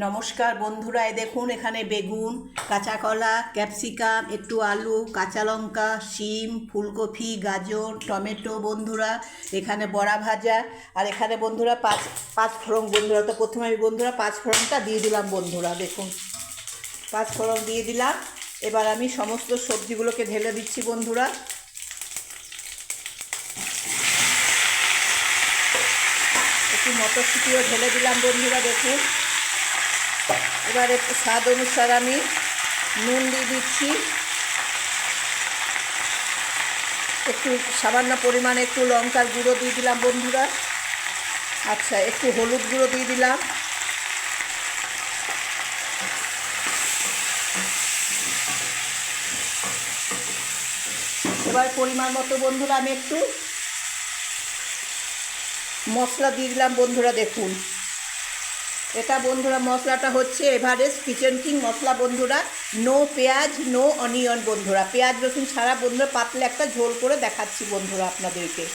নমস্কার বন্ধুরা, দেখুন এখানে বেগুন, কাঁচা কলা, ক্যাপসিকাম, একটু আলু, কাঁচা লঙ্কা, শিম, ফুলকপি, গাজর, টমেটো বন্ধুরা, এখানে বড়া ভাজা, আর এখানে বন্ধুরা পাঁচ ফোড়ন বন্ধুরা। তো প্রথমে আমি বন্ধুরা পাঁচ ফোড়নটা দিয়ে দিলাম বন্ধুরা, দেখুন পাঁচ ফোড়ন দিয়ে দিলাম। এবার আমি সমস্ত সবজিগুলোকে ঢেলে দিচ্ছি বন্ধুরা। একটু মটরশুঁটিও ঢেলে দিলাম বন্ধুরা, দেখুন। এবার একটু স্বাদ অনুসারে আমি নুন দিয়ে দিচ্ছি, একটু সামান্য পরিমাণে একটু লঙ্কার গুঁড়ো দিয়ে দিলাম বন্ধুরা। আচ্ছা, একটু হলুদ গুঁড়ো দিয়ে দিলাম। এবার পরিমাণ মতো বন্ধুরা আমি একটু মশলা দিয়ে দিলাম বন্ধুরা, দেখুন। এটা বন্ধুরা মশলাটা হচ্ছে এভারেস্ট কিচেন কিং মশলা বন্ধুরা। নো পেঁয়াজ, নো অনিয়ন বন্ধুরা, পেঁয়াজ রসুন ছাড়া বন্ধুরা, পাতলা একটা ঝোল করে দেখাচ্ছি বন্ধুরা আপনাদেরকে।